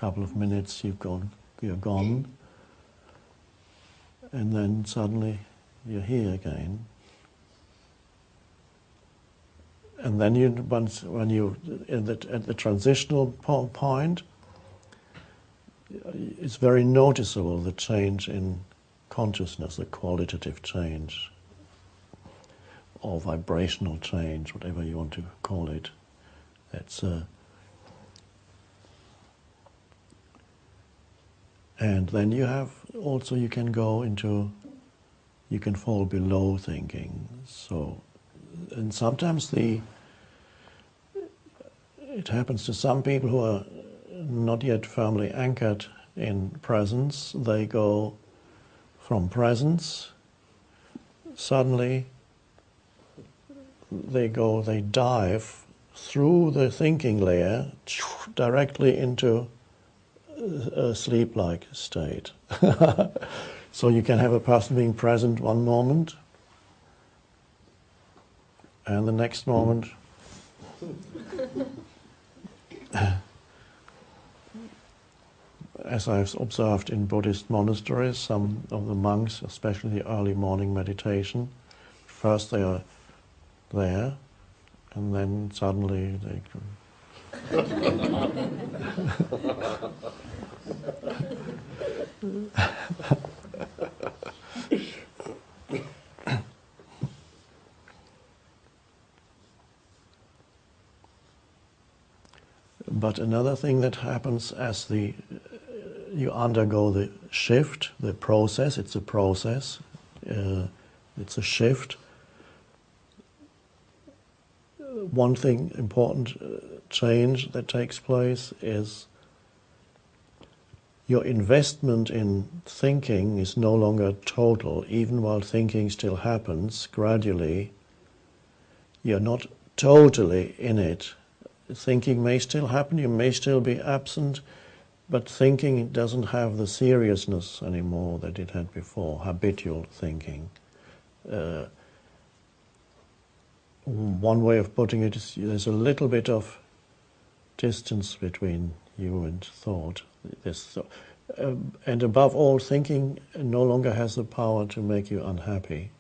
couple of minutes you're gone, and then suddenly you're here again. And then when you at the transitional point, it's very noticeable, the change in consciousness, the qualitative change, or vibrational change, whatever you want to call it. And then you can fall below thinking. So, and sometimes it happens to some people who are not yet firmly anchored in presence. They go from presence, suddenly they dive through the thinking layer directly into a sleep-like state. So you can have a person being present one moment, and the next moment as I've observed in Buddhist monasteries, some of the monks, especially the early morning meditation, first they are there, and then suddenly they But another thing that happens as you undergo the shift, the process, it's a process, it's a shift. One thing, important change that takes place is your investment in thinking is no longer total. Even while thinking still happens, gradually you're not totally in it. Thinking may still happen, you may still be absent, but thinking doesn't have the seriousness anymore that it had before, habitual thinking. One way of putting it is there's a little bit of distance between you and thought. And above all, thinking no longer has the power to make you unhappy,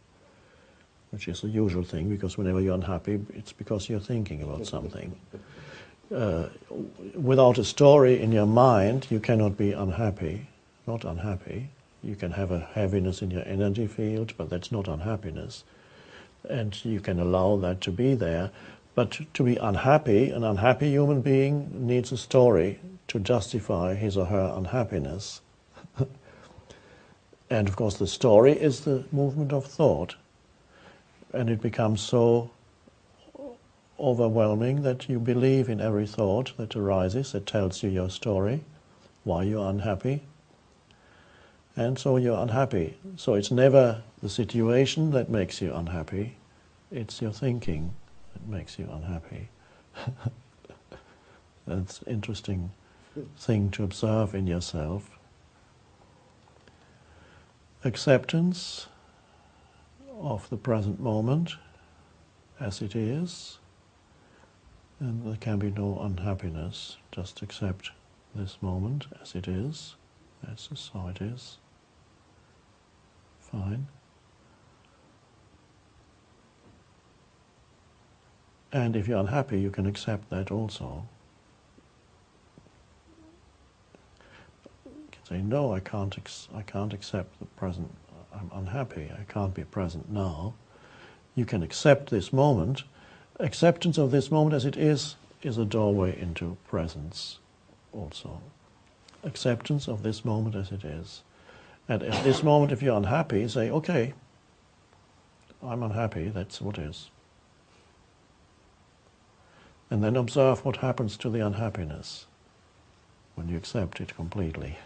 which is the usual thing, because whenever you're unhappy, it's because you're thinking about something. Without a story in your mind, you cannot be unhappy, not unhappy. You can have a heaviness in your energy field, but that's not unhappiness. And you can allow that to be there. But to be unhappy, an unhappy human being needs a story to justify his or her unhappiness. And of course the story is the movement of thought. And it becomes so overwhelming that you believe in every thought that arises, that tells you your story, why you're unhappy. And so you're unhappy. So it's never the situation that makes you unhappy, it's your thinking that makes you unhappy. That's an interesting thing to observe in yourself. Acceptance of the present moment as it is, and there can be no unhappiness. Just accept this moment as it is. That's just how it is. Fine. And if you're unhappy, you can accept that also. You can say, no, I can't accept the present. I'm unhappy. I can't be present now. You can accept this moment. Acceptance of this moment as it is a doorway into presence also. Acceptance of this moment as it is. And at this moment, if you're unhappy, say, okay, I'm unhappy, that's what is. And then observe what happens to the unhappiness when you accept it completely.